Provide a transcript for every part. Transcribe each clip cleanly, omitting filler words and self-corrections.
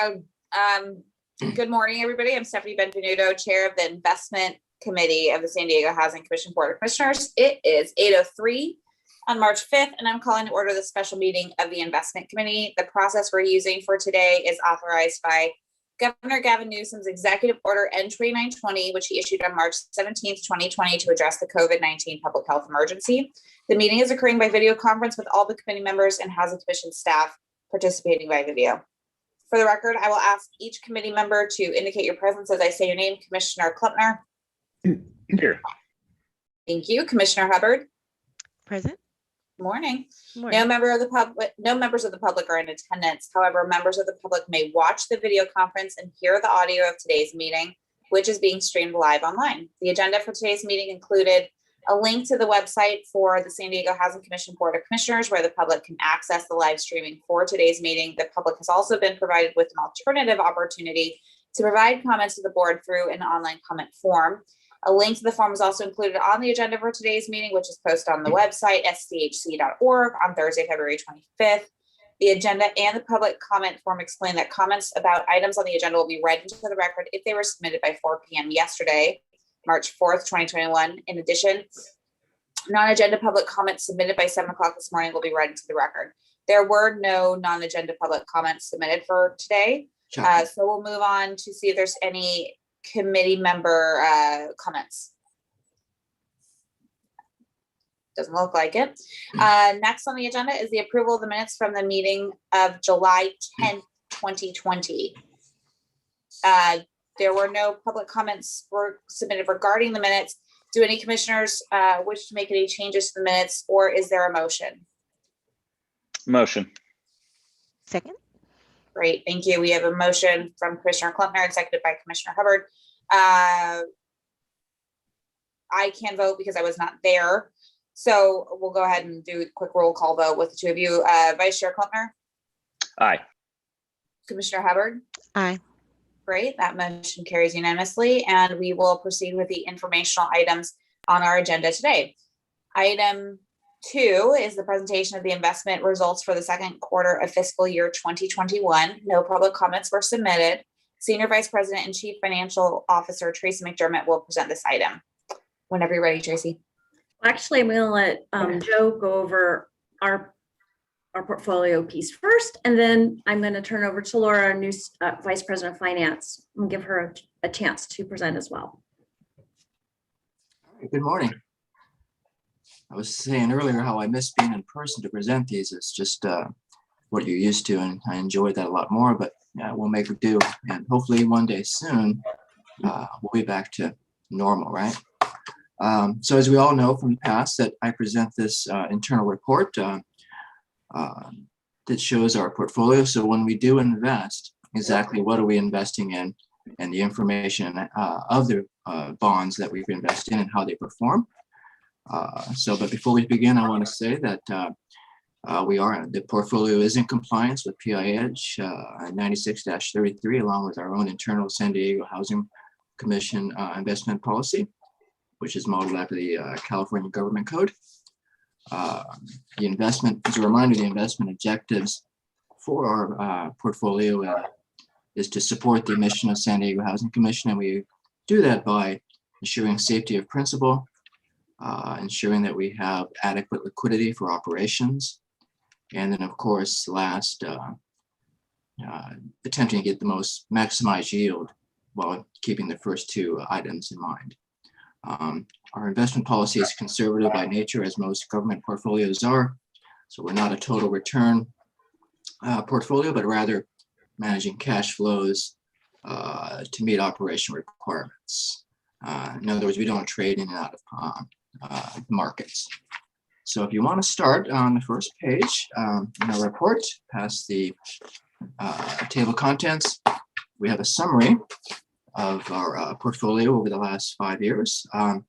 Good morning, everybody. I'm Stephanie Benvenuto, Chair of the Investment Committee of the San Diego Housing Commission Board of Commissioners. It is 8:03 on March 5th, and I'm calling to order the special meeting of the Investment Committee. The process we're using for today is authorized by Governor Gavin Newsom's Executive Order N2920, which he issued on March 17th, 2020 to address the COVID-19 public health emergency. The meeting is occurring by video conference with all the committee members and Housing Commission staff participating by video. For the record, I will ask each committee member to indicate your presence as I say your name. Commissioner Klempner. Here. Thank you. Commissioner Hubbard. Present. Morning. Morning. No members of the public are in attendance. However, members of the public may watch the video conference and hear the audio of today's meeting, which is being streamed live online. The agenda for today's meeting included a link to the website for the San Diego Housing Commission Board of Commissioners, where the public can access the live streaming for today's meeting. The public has also been provided with an alternative opportunity to provide comments to the board through an online comment form. A link to the form is also included on the agenda for today's meeting, which is posted on the website, sdhc.org, on Thursday, February 25th. The agenda and the public comment form explain that comments about items on the agenda will be read into the record if they were submitted by 4 p.m. yesterday, March 4th, 2021. In addition, non-agenda public comments submitted by 7 o'clock this morning will be read into the record. There were no non-agenda public comments submitted for today. So we'll move on to see if there's any committee member comments. Doesn't look like it. Next on the agenda is the approval of the minutes from the meeting of July 10th, 2020. There were no public comments were submitted regarding the minutes. Do any commissioners wish to make any changes to the minutes, or is there a motion? Motion. Second. Great, thank you. We have a motion from Commissioner Klempner and seconded by Commissioner Hubbard. I can vote because I was not there. So we'll go ahead and do a quick roll call vote with the two of you. Vice Chair Klempner? Aye. Commissioner Hubbard? Aye. Great, that motion carries unanimously, and we will proceed with the informational items on our agenda today. Item 2 is the presentation of the investment results for the second quarter of fiscal year 2021. No public comments were submitted. Senior Vice President and Chief Financial Officer Tracy McDermott will present this item. Whenever you're ready, Tracy. Actually, I'm going to let Joe go over our portfolio piece first, and then I'm going to turn over to Laura, our new Vice President of Finance, and give her a chance to present as well. Good morning. I was saying earlier how I miss being in person to present these. It's just what you're used to, and I enjoyed that a lot more, but yeah, we'll make it do. And hopefully one day soon, we'll be back to normal, right? So as we all know from the past, that I present this internal report that shows our portfolio. So when we do invest, exactly what are we investing in, and the information of the bonds that we've invested in and how they perform. But before we begin, I want to say that the portfolio is in compliance with PIH 96-33, along with our own internal San Diego Housing Commission investment policy, which is modeled after the California Government Code. The investment, as a reminder, the investment objectives for our portfolio is to support the mission of San Diego Housing Commission, and we do that by ensuring safety of principal, ensuring that we have adequate liquidity for operations, and then of course last, attempting to get the most maximized yield while keeping the first two items in mind. Our investment policy is conservative by nature, as most government portfolios are. So we're not a total return portfolio, but rather managing cash flows to meet operation requirements. In other words, we don't trade in and out of markets. So if you want to start on the first page in our report, past the table of contents, we have a summary of our portfolio over the last 5 years. I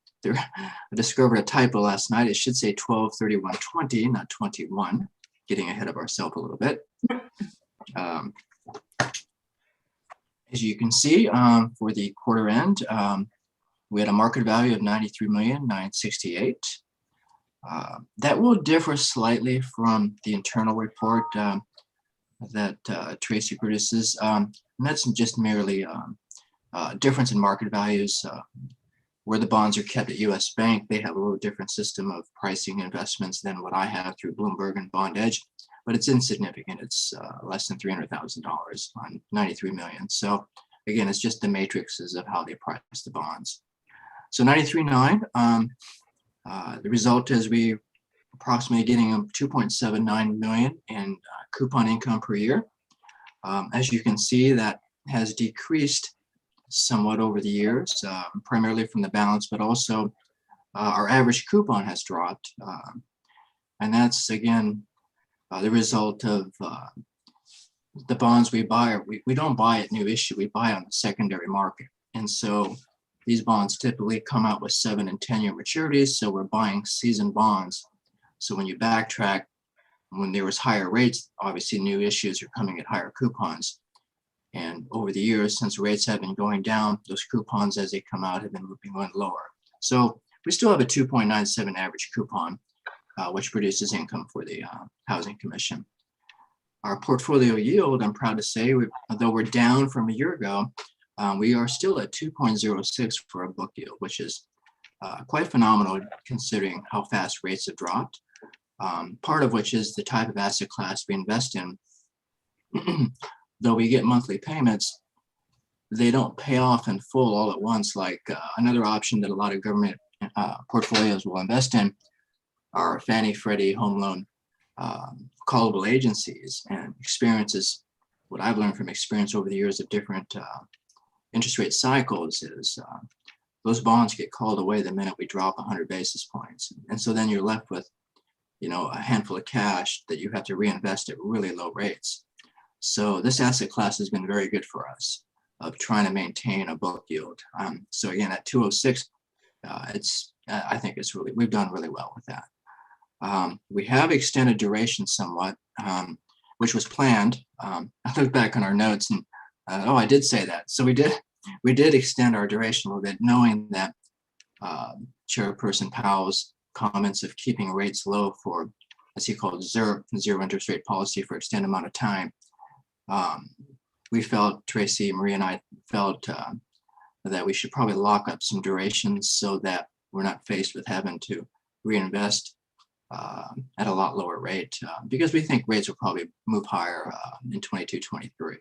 discovered a typo last night. It should say 12/31/20, not 21. Getting ahead of ourselves a little bit. As you can see, for the quarter end, we had a market value of $93,968,000. That will differ slightly from the internal report. Tracy produces. And that's just merely difference in market values. Where the bonds are kept at US Bank, they have a little different system of pricing investments than what I have through Bloomberg and Bond Edge, but it's insignificant. It's less than $300,000 on 93 million. So again, it's just the matrices of how they price the bonds. So 93.9, the result is we approximately getting 2.79 million in coupon income per year. As you can see, that has decreased somewhat over the years, primarily from the balance, but also our average coupon has dropped. And that's, again, the result of the bonds we buy. We don't buy at new issue, we buy on the secondary market. And so these bonds typically come out with 7 and 10-year maturities, so we're buying seasoned bonds. So when you backtrack, when there was higher rates, obviously new issues are coming at higher coupons. And over the years, since rates have been going down, those coupons as they come out have been moving on lower. So we still have a 2.97 average coupon, which produces income for the Housing Commission. Our portfolio yield, I'm proud to say, although we're down from a year ago, we are still at 2.06 for a book yield, which is quite phenomenal considering how fast rates have dropped. Part of which is the type of asset class we invest in. Though we get monthly payments, they don't pay off in full all at once, like another option that a lot of government portfolios will invest in are Fannie, Freddie, home loan callable agencies. And experiences, what I've learned from experience over the years of different interest rate cycles is those bonds get called away the minute we drop 100 basis points. And so then you're left with, a handful of cash that you have to reinvest at really low rates. So this asset class has been very good for us of trying to maintain a book yield. So again, at 206, I think we've done really well with that. We have extended duration somewhat, which was planned. I looked back on our notes and I did say that. So we did extend our duration a little bit, knowing that Chairperson Powell's comments of keeping rates low for, as he called, zero interest rate policy for extended amount of time. We felt, Tracy, Maria, and I felt that we should probably lock up some durations so that we're not faced with having to reinvest at a lot lower rate, because we think rates will probably move higher in 22, 23.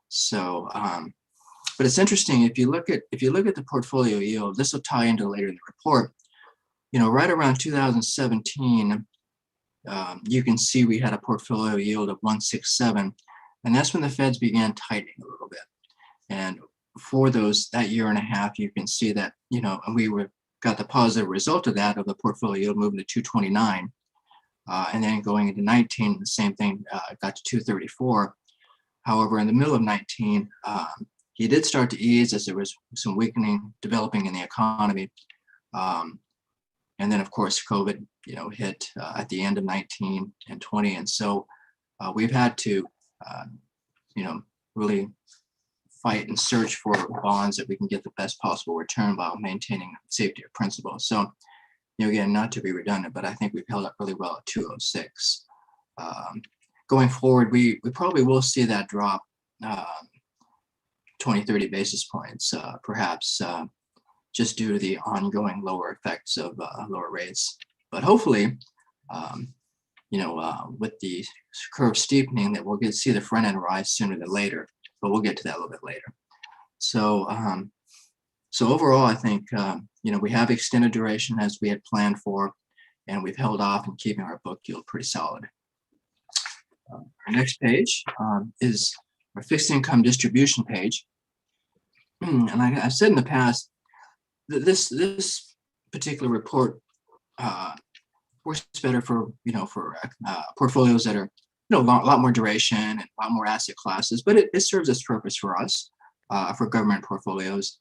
So, but it's interesting if you look at the portfolio yield. This will tie into later in the report. Right around 2017, you can see we had a portfolio yield of 1.67. And that's when the Feds began tightening a little bit. And for that year and a half, you can see that, and we got the positive result of that, of the portfolio yield moving to 229. And then going into 19, the same thing, got to 234. However, in the middle of 19, he did start to ease as there was some weakening developing in the economy. And then, of course, COVID, hit at the end of 19 and 20. And so we've had to really fight and search for bonds that we can get the best possible return while maintaining safety of principle. So, again, not to be redundant, but I think we've held up really well at 206. Going forward, we probably will see that drop 20, 30 basis points, perhaps just due to the ongoing lower effects of lower rates. But hopefully, with the curve steepening, that we'll see the front end rise sooner than later, but we'll get to that a little bit later. So, so overall, I think, we have extended duration as we had planned for, and we've held off in keeping our book yield pretty solid. Our next page is our fixed income distribution page. And I've said in the past that this particular report works better for portfolios that are a lot more duration and a lot more asset classes, but it serves its purpose for us for government portfolios.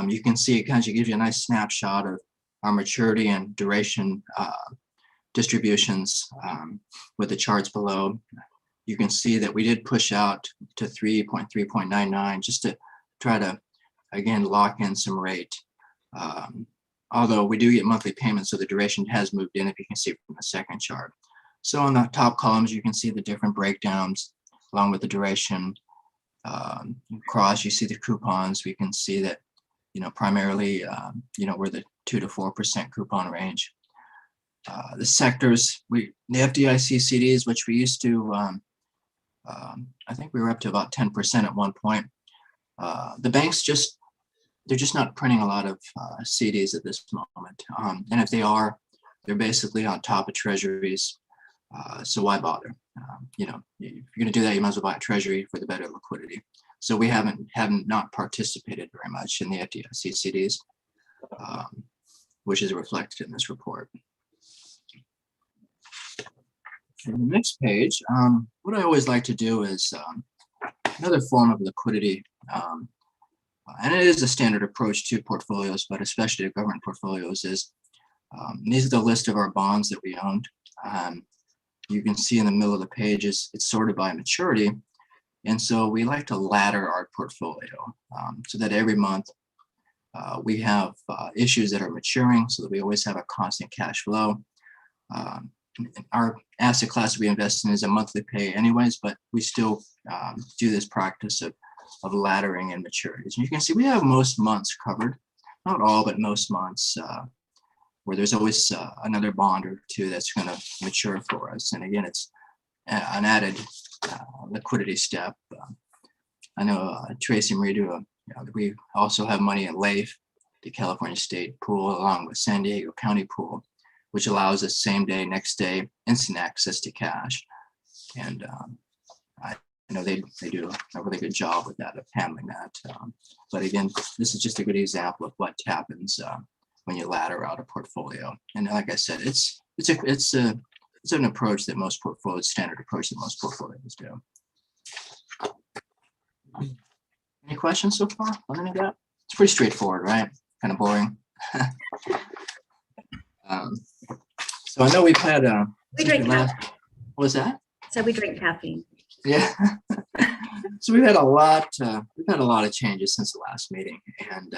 You can see it kind of gives you a nice snapshot of our maturity and duration distributions with the charts below. You can see that we did push out to 3.99 just to try to, again, lock in some rate. Although we do get monthly payments, so the duration has moved in, if you can see from the second chart. So on the top columns, you can see the different breakdowns along with the duration. Across, you see the coupons. We can see that, primarily, we're the 2 to 4% coupon range. The sectors, the FDIC CDs, which we used to, I think we were up to about 10% at one point. The banks they're just not printing a lot of CDs at this moment. And if they are, they're basically on top of treasuries. So why bother? If you're going to do that, you might as well buy a treasury for the better liquidity. So we haven't not participated very much in the FDIC CDs, which is reflected in this report. On the next page, what I always like to do is another form of liquidity, and it is a standard approach to portfolios, but especially to government portfolios, is these are the list of our bonds that we owned. You can see in the middle of the page it's sorted by maturity. And so we like to ladder our portfolio so that every month we have issues that are maturing so that we always have a constant cash flow. Our asset class we invest in is a monthly pay anyways, but we still do this practice of laddering and maturities. And you can see we have most months covered, not all, but most months where there's always another bond or two that's going to mature for us. And again, it's an added liquidity step. I know Tracy and Marie we also have money in LAIF, the California State Pool, along with San Diego County Pool, which allows us same day, next day, instant access to cash. And I know they do a really good job with that, of handling that. But again, this is just a good example of what happens when you ladder out a portfolio. And like I said, it's an approach that most portfolios, standard approach that most portfolios do. Any questions so far on any of that? It's pretty straightforward, right? Kind of boring. So I know we've had We drink what was that? So we drink caffeine. Yeah. So we've had a lot of changes since the last meeting, and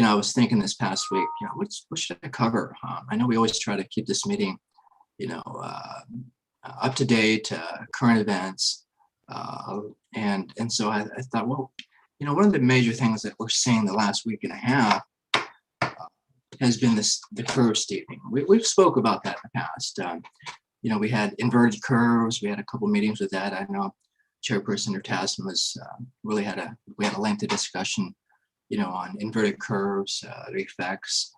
I was thinking this past week, what should I cover? I know we always try to keep this meeting, up to date, current events, and so I thought, well, one of the major things that we're seeing the last week and a half has been the curve steepening. We've spoke about that in the past. We had inverted curves. We had a couple meetings with that. I know Chairperson Tasman was we had a lengthy discussion, on inverted curves, the effects,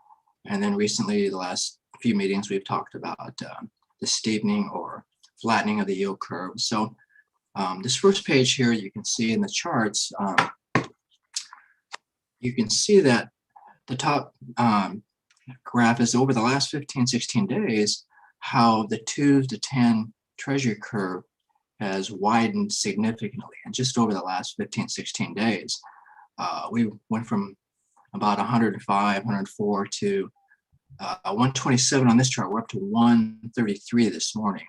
and then recently the last few meetings we've talked about the steepening or flattening of the yield curve. So this first page here, you can see in the charts, you can see that the top graph is over the last 15, 16 days, how the 2 to 10 treasury curve has widened significantly. And just over the last 15, 16 days, we went from about 105, 104 to 127 on this chart. We're up to 133 this morning.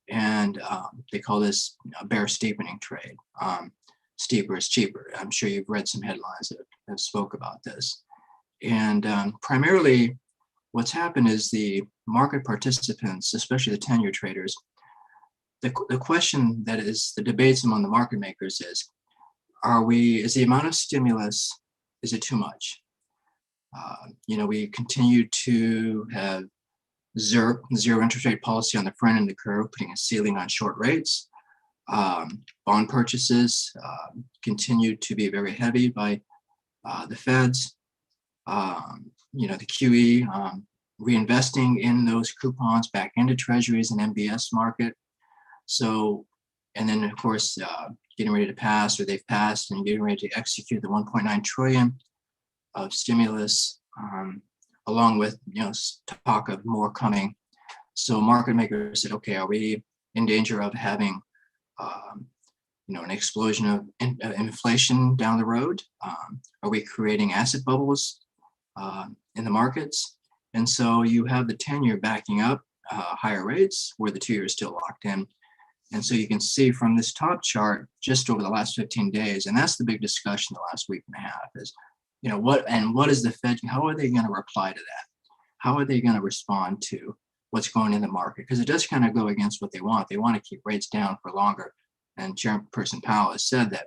And they call this a bear steepening trade. Steeper is cheaper. I'm sure you've read some headlines that have spoke about this. And primarily what's happened is the market participants, especially the 10-year traders, the question that is the debates among the market makers is the amount of stimulus, is it too much? We continue to have zero interest rate policy on the front end of the curve, putting a ceiling on short rates. Bond purchases continue to be very heavy by the feds. The QE reinvesting in those coupons back into treasuries and MBS market. So, and then of course, getting ready to pass, or they've passed and getting ready to execute the 1.9 trillion of stimulus, along with, talk of more coming. So market makers said, okay, are we in danger of having, an explosion of inflation down the road? Are we creating asset bubbles in the markets? And so you have the 10-year backing up higher rates where the 2-year is still locked in. And so you can see from this top chart, just over the last 15 days, and that's the big discussion the last week and a half is, what is the Fed, how are they going to reply to that? How are they going to respond to what's going in the market? Because it does kind of go against what they want. They want to keep rates down for longer. and Chairperson Powell has said that,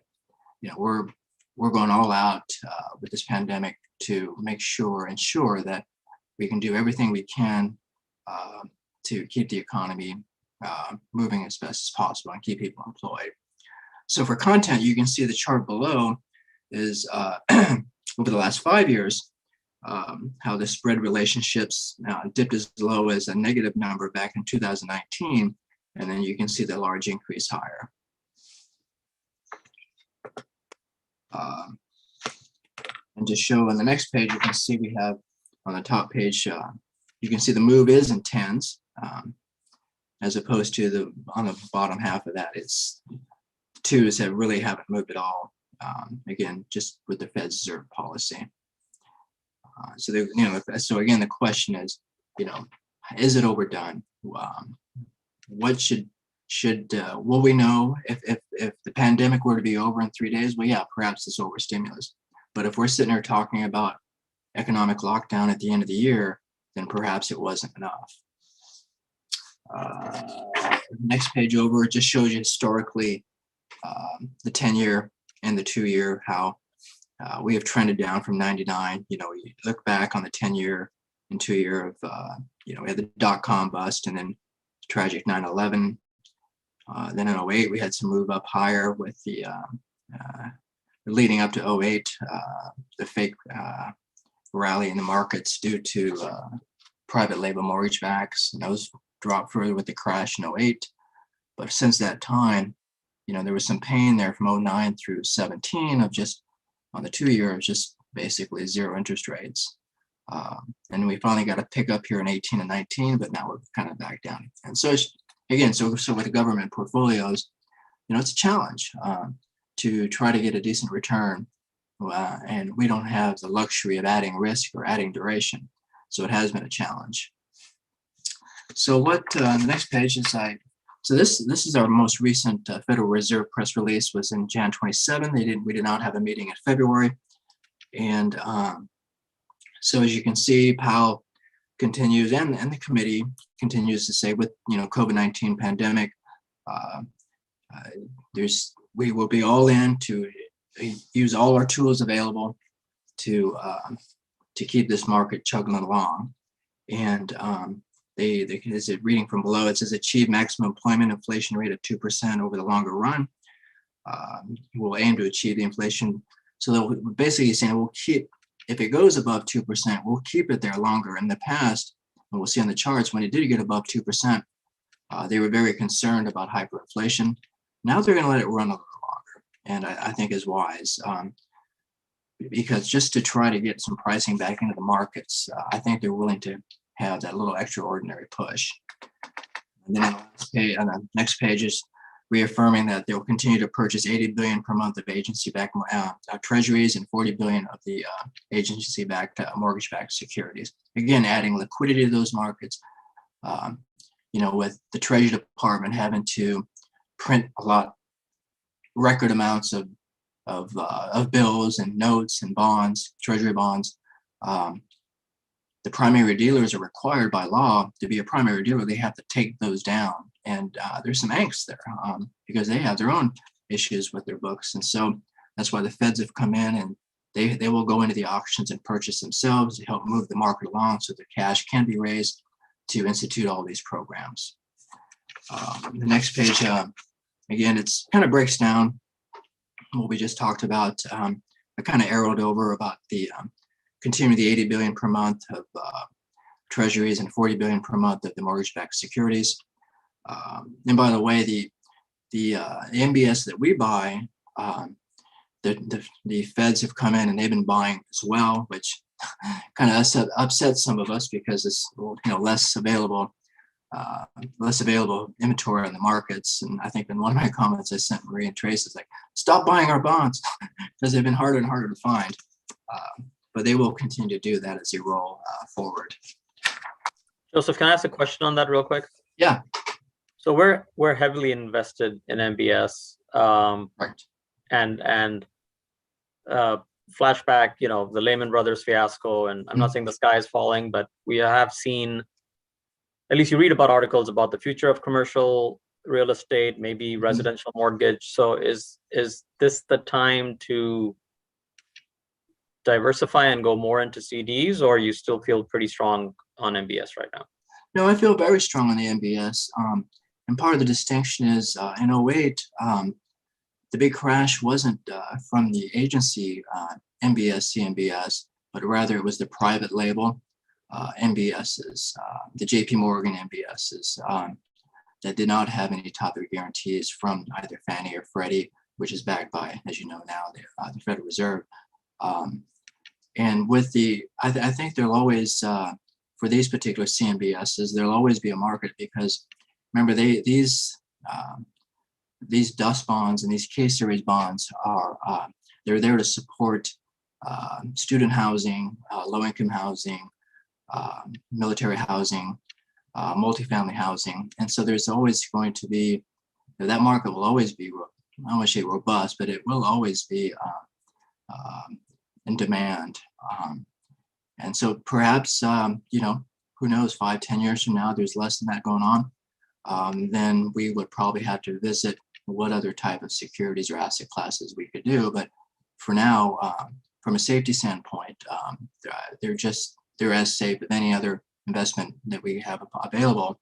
we're going all out with this pandemic to ensure that we can do everything we can to keep the economy moving as best as possible and keep people employed. So for content, you can see the chart below is over the last 5 years, how the spread relationships dipped as low as a negative number back in 2019, and then you can see the large increase higher. And to show on the next page, you can see we have on the top page, you can see the move is in tens, as opposed to on the bottom half of that, it's twos that really haven't moved at all. Again, just with the Fed's zero policy. So again, the question is, is it overdone? What will we know if the pandemic were to be over in 3 days? Well, yeah, perhaps it's overstimulus. But if we're sitting here talking about economic lockdown at the end of the year, then perhaps it wasn't enough. Next page over, it just shows you historically the 10-year and the 2-year, how we have trended down from 99. You look back on the 10-year and 2-year of, we had the dot-com bust and then tragic 9/11. Then in 08, we had some move up higher with the leading up to 08, the fake rally in the markets due to private label mortgage backs, and those dropped further with the crash in 08. But since that time, there was some pain there from 09 through 17 of just on the 2-year, just basically zero interest rates. And we finally got a pickup here in 18 and 19, but now we're kind of back down. And so again, so with the government portfolios, it's a challenge to try to get a decent return. And we don't have the luxury of adding risk or adding duration. So it has been a challenge. So what the next page is so this is our most recent Federal Reserve press release, was in Jan 27. We did not have a meeting in February. And so as you can see, Powell continues and the committee continues to say with, COVID-19 pandemic, we will be all in to use all our tools available to keep this market chugging along. And is it reading from below? It says achieve maximum employment inflation rate of 2% over the longer run. We'll aim to achieve the inflation. So they'll basically saying we'll keep, if it goes above 2%, we'll keep it there longer. In the past, and we'll see on the charts, when it did get above 2%, they were very concerned about hyperinflation. Now they're going to let it run a little longer, and I think is wise, because just to try to get some pricing back into the markets, I think they're willing to have that little extraordinary push. And then on the next page is reaffirming that they'll continue to purchase $80 billion per month of agency-backed treasuries and $40 billion of the agency-backed mortgage-backed securities. Again, adding liquidity to those markets. With the Treasury Department having to print record amounts of bills and notes and bonds, Treasury bonds. The primary dealers are required by law to be a primary dealer. They have to take those down. And there's some angst there because they have their own issues with their books. And so that's why the feds have come in and they will go into the auctions and purchase themselves to help move the market along so that cash can be raised to institute all these programs. The next page, again, it's kind of breaks down what we just talked about. I kind of arrowed over about the continue the 80 billion per month of treasuries and 40 billion per month of the mortgage-backed securities. And by the way, the MBS that we buy, the feds have come in and they've been buying as well, which kind of upsets some of us because it's less available inventory on the markets. And I think in one of my comments I sent Marie and Trace is like, stop buying our bonds because they've been harder and harder to find. But they will continue to do that as you roll forward. Joseph, can I ask a question on that real quick? Yeah. So we're heavily invested in MBS, Right. and flashback, the Lehman Brothers fiasco, and I'm not saying the sky is falling, but we have seen, at least you read about articles about the future of commercial real estate, maybe residential mortgage. So is this the time to diversify and go more into CDs, or you still feel pretty strong on MBS right now? No, I feel very strong on the MBS. And part of the distinction is in '08, the big crash wasn't from the agency MBS, CMBS, but rather it was the private label MBSs, the JP Morgan MBSs that did not have any top-up guarantees from either Fannie or Freddie, which is backed by, as you know now, the Federal Reserve. And with I think there'll always, for these particular CMBSs, there'll always be a market because remember these DUS bonds and these K-series bonds are, they're there to support student housing, low-income housing, military housing, multifamily housing. And so there's always going to be, that market will always be, I don't want to say robust, but it will always be in demand. And so perhaps, who knows, 5-10 years from now, there's less than that going on. Then we would probably have to visit what other type of securities or asset classes we could do. But for now, from a safety standpoint, they're as safe as any other investment that we have available.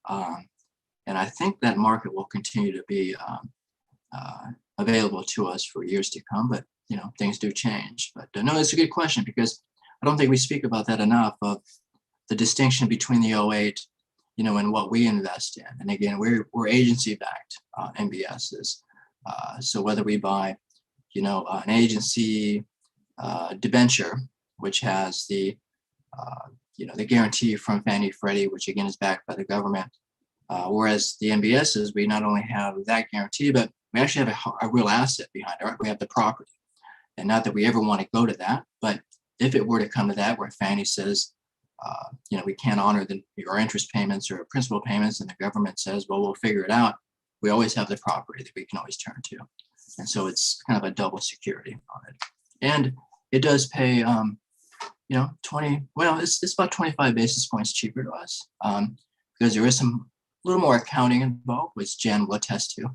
And I think that market will continue to be available to us for years to come, but things do change. But no, it's a good question because I don't think we speak about that enough of the distinction between the '08, and what we invest in. And again, we're agency-backed MBSs. So whether we buy, an agency debenture, which has the guarantee from Fannie Freddie, which again is backed by the government. Whereas the MBSs, we not only have that guarantee, but we actually have a real asset behind it. Right? We have the property. And not that we ever want to go to that, but if it were to come to that, where Fannie says, we can't honor our interest payments or principal payments, and the government says, well, we'll figure it out. We always have the property that we can always turn to. And so it's kind of a double security on it. And it does pay, 20, well, it's about 25 basis points cheaper to us because there is a little more accounting involved, which Jen will attest to.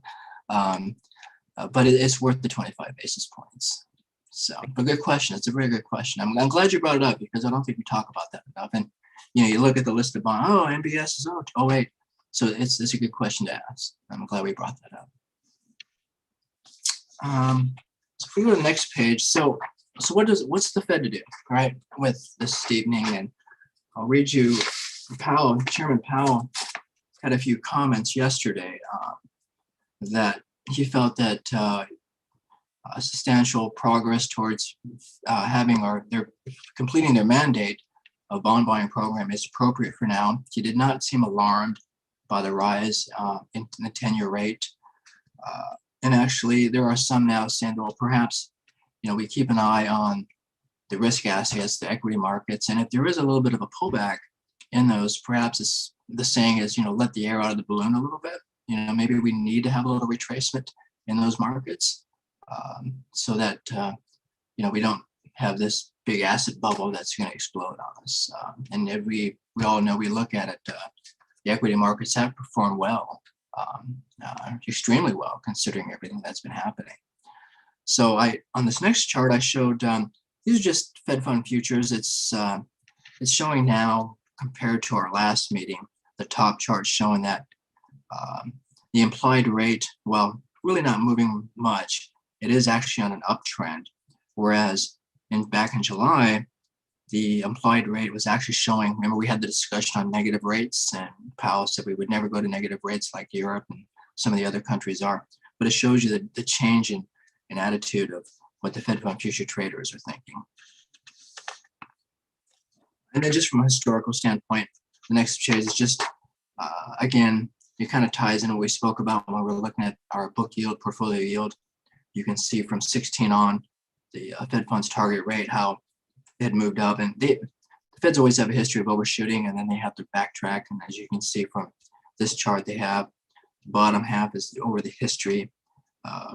But it's worth the 25 basis points. So, a good question. It's a very good question. I'm glad you brought it up because I don't think we talk about that enough. And, you look at the list of bonds, MBS is 08. So it's a good question to ask. I'm glad we brought that up. So if we go to the next page, so what's the Fed to do, right, with this evening? And I'll read you, Chairman Powell had a few comments yesterday that he felt that substantial progress towards they're completing their mandate of bond buying program is appropriate for now. He did not seem alarmed by the rise in the 10-year rate. And actually, there are some now saying, well, perhaps, we keep an eye on the risk assets, the equity markets. And if there is a little bit of a pullback in those, perhaps it's the saying is, let the air out of the balloon a little bit. Maybe we need to have a little retracement in those markets so that, we don't have this big asset bubble that's going to explode on us. And if we all know, we look at it, the equity markets have performed well, extremely well, considering everything that's been happening. So on this next chart, I showed, these are just Fed fund futures. It's showing now compared to our last meeting, the top chart showing that the implied rate, well, really not moving much. It is actually on an uptrend, whereas back in July, the implied rate was actually showing, remember we had the discussion on negative rates, and Powell said we would never go to negative rates like Europe and some of the other countries are, but it shows you the change in attitude of what the Fed fund future traders are thinking. And then just from a historical standpoint, the next page is just, again, it kind of ties in what we spoke about when we're looking at our book yield, portfolio yield. You can see from 16 on the Fed funds target rate, how it had moved up. And the Feds always have a history of overshooting, and then they have to backtrack. And as you can see from this chart, they have the bottom half is over the history,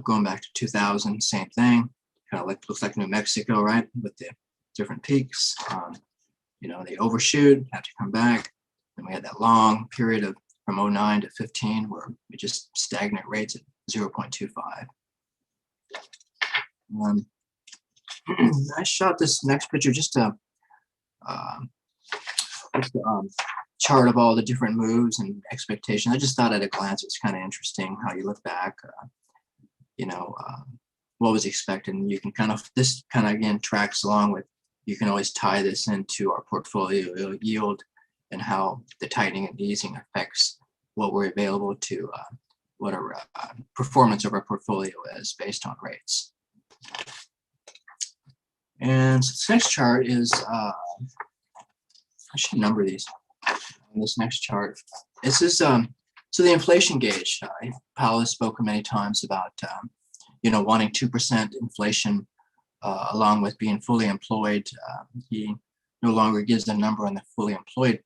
going back to 2000, same thing. Kind of looks like New Mexico, right? With the different peaks. They overshoot, have to come back. Then we had that long period of from 09 to 15, where we just stagnant rates at 0.25. I shot this next picture just to chart of all the different moves and expectations. I just thought at a glance it's kind of interesting how you look back, what was expected. And you can this again tracks along with, you can always tie this into our portfolio yield and how the tightening and easing affects what we're available to, what our performance of our portfolio is based on rates. And so this next chart is, I should number these. On this next chart, this is so the inflation gauge. Powell has spoken many times about wanting 2% inflation along with being fully employed. He no longer gives a number on the fully employed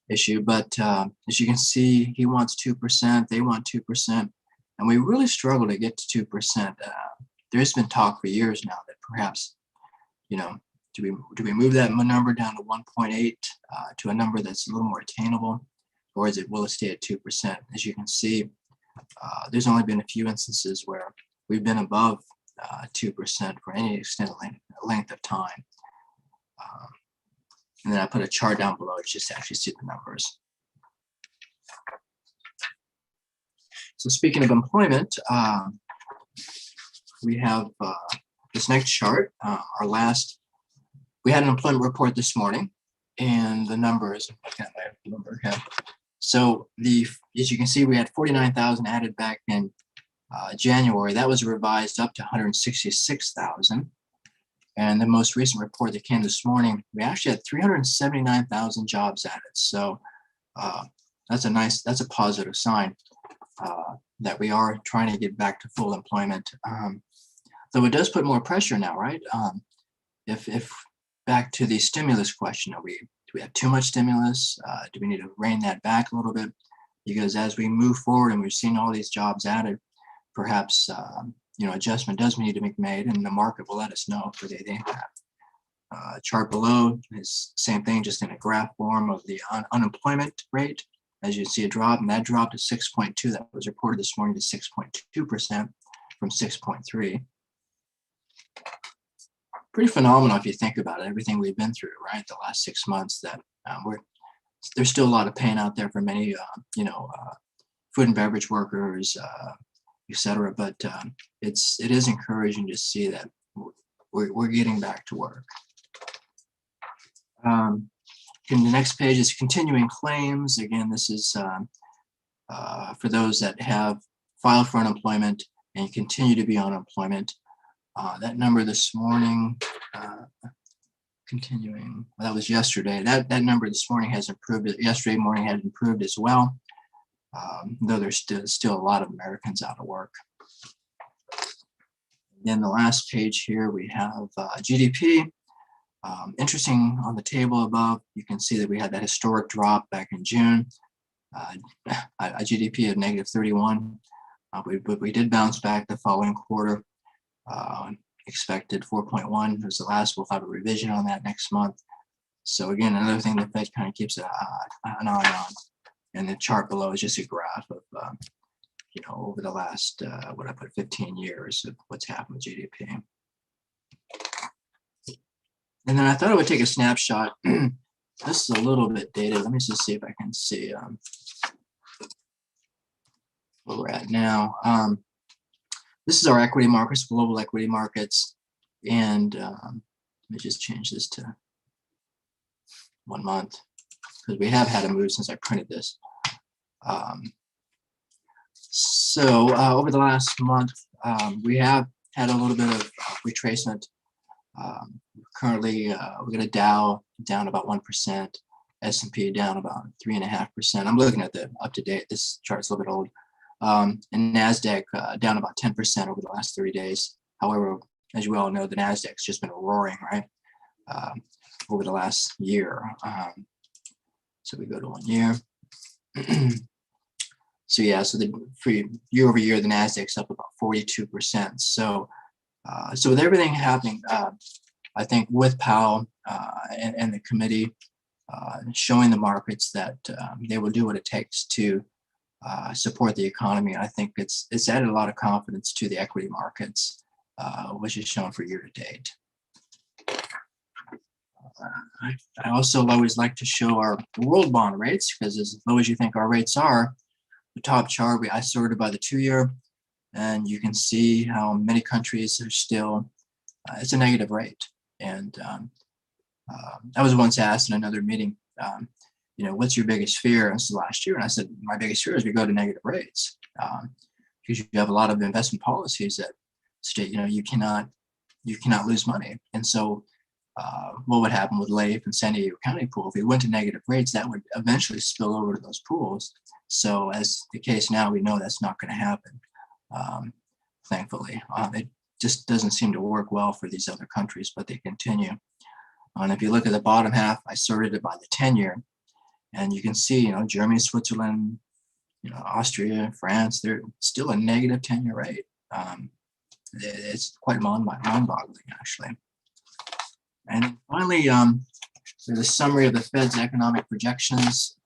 issue, but as you can see, he wants 2%, they want 2%, and we really struggle to get to 2%. There's been talk for years now that perhaps, do we move that number down to 1.8 to a number that's a little more attainable, or will it stay at 2%? As you can see, there's only been a few instances where we've been above 2% for any extended length of time. And then I put a chart down below just to actually see the numbers. So speaking of employment, we have this next chart. We had an employment report this morning, and the numbers. So as you can see, we had 49,000 added back in January. That was revised up to 166,000. And the most recent report that came this morning, we actually had 379,000 jobs added. So that's a positive sign that we are trying to get back to full employment. Though it does put more pressure now, right? If back to the stimulus question, do we have too much stimulus? Do we need to rein that back a little bit? Because as we move forward and we've seen all these jobs added, perhaps adjustment does need to be made, and the market will let us know if they think that. Chart below is same thing, just in a graph form of the unemployment rate. As you see a drop, and that dropped to 6.2. That was reported this morning to 6.2% from 6.3. Pretty phenomenal if you think about it, everything we've been through, right? The last 6 months that there's still a lot of pain out there for many, food and beverage workers, et cetera. But it is encouraging to see that we're getting back to work. And the next page is continuing claims. Again, this is for those that have filed for unemployment and continue to be on unemployment. That number this morning, continuing, well, that was yesterday. That number this morning has improved. Yesterday morning had improved as well, though there's still a lot of Americans out of work. Then the last page here, we have GDP. Interesting, on the table above, you can see that we had that historic drop back in June, a GDP of negative 31. But we did bounce back the following quarter. Expected 4.1 was the last. We'll have a revision on that next month. So again, another thing the Fed kind of keeps an eye on. And the chart below is just a graph of over the last 15 years of what's happened with GDP. And then I thought I would take a snapshot. This is a little bit dated. Let me just see if I can see where we're at now. This is our equity markets, global equity markets. And let me just change this to 1 month, because we have had a move since I printed this. So over the last month, we have had a little bit of retracement. Currently, we're going to Dow down about 1%, S&P down about 3.5%. I'm looking at the up-to-date. This chart's a little bit old. And NASDAQ down about 10% over the last 30 days. However, as you all know, the NASDAQ's just been roaring, right, over the last year. So we go to 1 year. So yeah, so for year over year, the NASDAQ's up about 42%. So with everything happening, I think with Powell and the committee, showing the markets that they will do what it takes to support the economy. I think it's added a lot of confidence to the equity markets, which is shown for year to date. I also always like to show our world bond rates, because as low as you think our rates are, the top chart, I sorted by the 2-year, and you can see how many countries are still, it's a negative rate. And I was once asked in another meeting, what's your biggest fear? And this is last year. And I said, my biggest fear is we go to negative rates, because you have a lot of investment policies that state, you cannot lose money. And so what would happen with Leif and San Diego County pool? If we went to negative rates, that would eventually spill over to those pools. So as the case now, we know that's not going to happen, thankfully. It just doesn't seem to work well for these other countries, but they continue. And if you look at the bottom half, I sorted it by the 10-year, and you can see, Germany, Switzerland, Austria, France, they're still a negative 10-year rate. It's quite mind-boggling, actually. And then finally, there's a summary of the Fed's economic projections.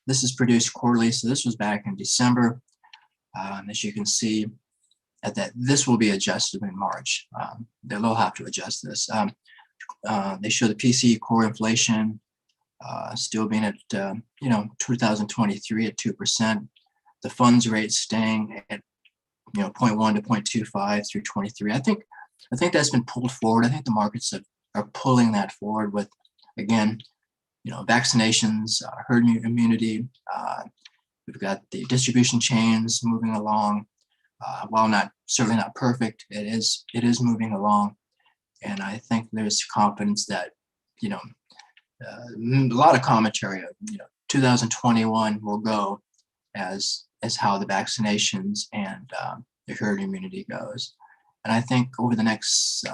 This is produced quarterly, so this was back in December. As you can see, this will be adjusted in March. They'll have to adjust this. They show the PCE core inflation still being at 2023 at 2%. The funds rate staying at 0.1 to 0.25 through 23. I think that's been pulled forward. I think the markets are pulling that forward with, again, vaccinations, herd immunity. We've got the distribution chains moving along. While certainly not perfect, it is moving along. And I think there's confidence that, a lot of commentary of, 2021 will go as how the vaccinations and the herd immunity goes. And I think over the next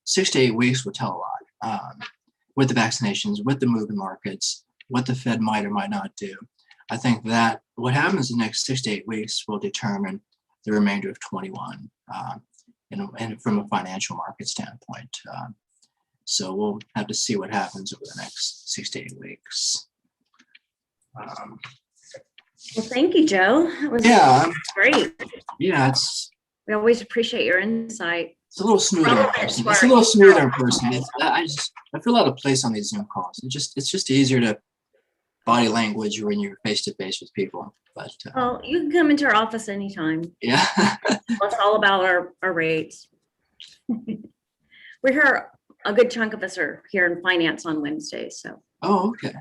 6 to 8 weeks will tell a lot with the vaccinations, with the moving markets, what the Fed might or might not do. I think that what happens in the next 6 to 8 weeks will determine the remainder of 21, and from a financial market standpoint. So we'll have to see what happens over the next 6 to 8 weeks. Well, thank you, Joe. That was great. Yeah, We always appreciate your insight. it's a little smoother in person. It's a little smoother in person. I feel out of place on these Zoom calls. It's just easier to body language when you're face to face with people. But Well, you can come into our office anytime. yeah. It's all about our rates. We're here, a good chunk of us are here in finance on Wednesdays, so. Oh, okay.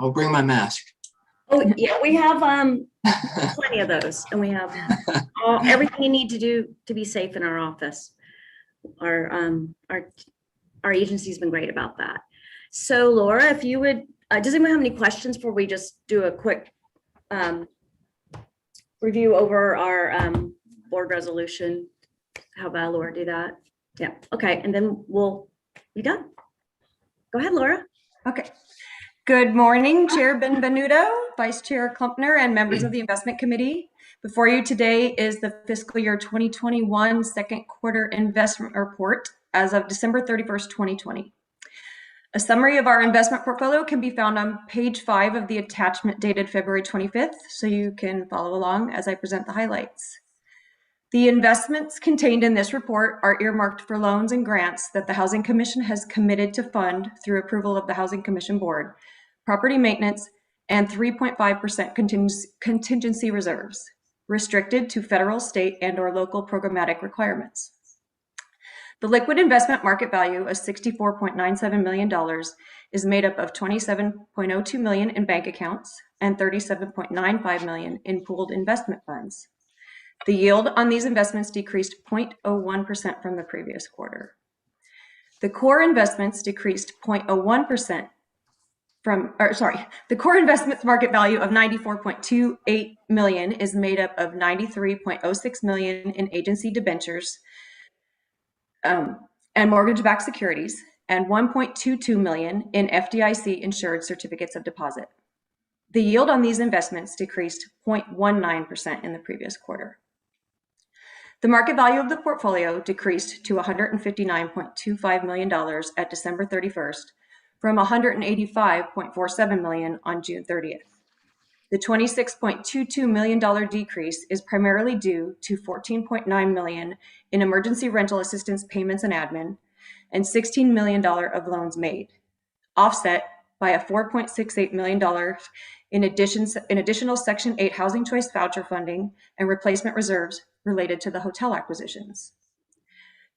I'll bring my mask. Oh, yeah, we have plenty of those, and we have everything you need to do to be safe in our office. Our agency's been great about that. So Laura, if you would, does anyone have any questions before we just do a quick review over our board resolution? How about Laura do that? Yeah, okay, and then you done? Go ahead, Laura. Okay. Good morning, Chair Benvenuto, Vice Chair Klumpner, and members of the Investment Committee. Before you today is the fiscal year 2021 second quarter investment report as of December 31st, 2020. A summary of our investment portfolio can be found on page 5 of the attachment dated February 25th, so you can follow along as I present the highlights. The investments contained in this report are earmarked for loans and grants that the Housing Commission has committed to fund through approval of the Housing Commission Board, property maintenance, and 3.5% contingency reserves, restricted to federal, state, and/or local programmatic requirements. The liquid investment market value of $64.97 million is made up of $27.02 million in bank accounts and $37.95 million in pooled investment funds. The yield on these investments decreased 0.01% from the previous quarter. The core investments decreased 0.01% the core investments market value of $94.28 million is made up of $93.06 million in agency debentures and mortgage-backed securities, and $1.22 million in FDIC insured certificates of deposit. The yield on these investments decreased 0.19% in the previous quarter. The market value of the portfolio decreased to $159.25 million at December 31st from $185.47 million on June 30th. The $26.22 million decrease is primarily due to $14.9 million in emergency rental assistance payments and admin, and $16 million of loans made, offset by a $4.68 million in additional Section 8 Housing Choice Voucher funding and replacement reserves related to the hotel acquisitions.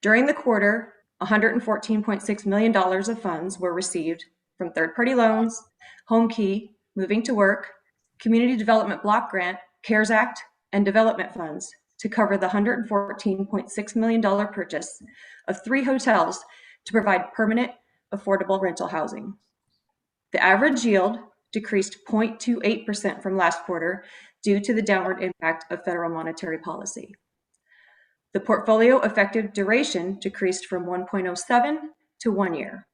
During the quarter, $114.6 million of funds were received from third-party loans, Home Key, Moving to Work, Community Development Block Grant, CARES Act, and development funds to cover the $114.6 million purchase of 3 hotels to provide permanent, affordable rental housing. The average yield decreased 0.28% from last quarter due to the downward impact of federal monetary policy. The portfolio effective duration decreased from 1.07 to 1 year.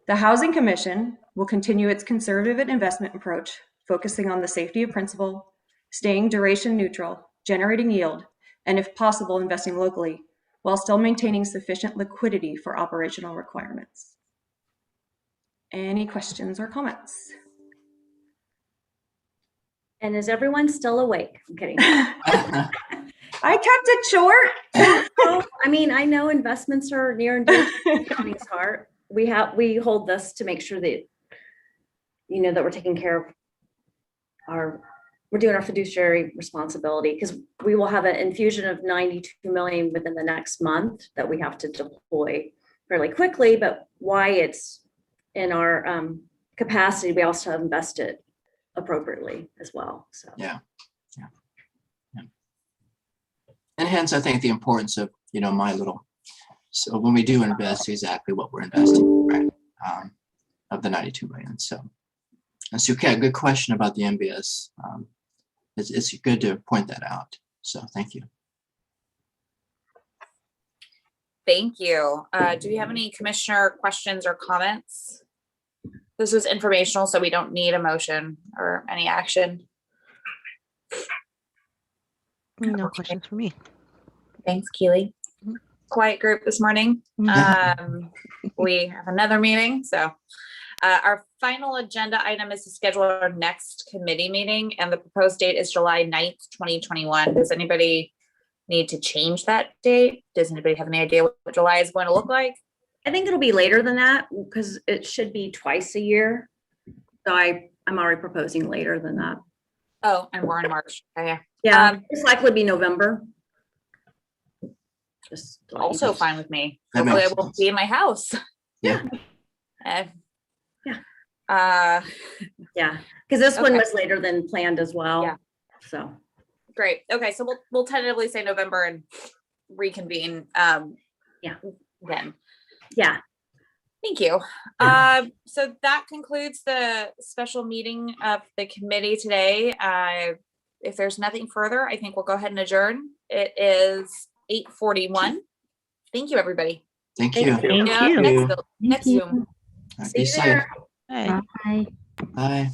The Housing Commission will continue its conservative investment approach, focusing on the safety of principal, staying duration neutral, generating yield, and if possible, investing locally, while still maintaining sufficient liquidity for operational requirements. Any questions or comments? And is everyone still awake? I'm kidding. I kept it short. So, I mean, I know investments are near and dear to the county's heart. We hold this to make sure that, you know, that we're taking care of we're doing our fiduciary responsibility, because we will have an infusion of 92 million within the next month that we have to deploy fairly quickly, but why it's in our capacity, we also have invested appropriately as well. So Yeah. And hence, I think the importance of, you know, so when we do invest, exactly what we're investing, right? Of the 92 million. So, and so, okay, good question about the MBS. It's good to point that out. So thank you. Thank you. Do we have any commissioner questions or comments? This was informational, so we don't need a motion or any action. No Okay. questions for me. Thanks, Keely. Quiet group this morning. We have another meeting, so our final agenda item is to schedule our next committee meeting, and the proposed date is July 9th, 2021. Does anybody need to change that date? Does anybody have any idea what July is going to look like? I think it'll be later than that because it should be twice a year. So I'm already proposing later than that. Oh, and we're in March. Okay. Yeah, it's likely to be November. Just to let you Also know. fine with me. That Hopefully I makes will sense. be in my house. Yeah. Yeah. Yeah, because this one Okay. was later than planned as well. Yeah. So Great. Okay, so we'll tentatively say November and reconvene. Yeah. Then. yeah, Thank you. So that concludes the special meeting of the committee today. If there's nothing further, I think we'll go ahead and adjourn. It is 8:41. Thank you, everybody. Thank Thank you. Thank Yeah, you. next Zoom. All right, be See you safe. there. Bye. Bye. Bye.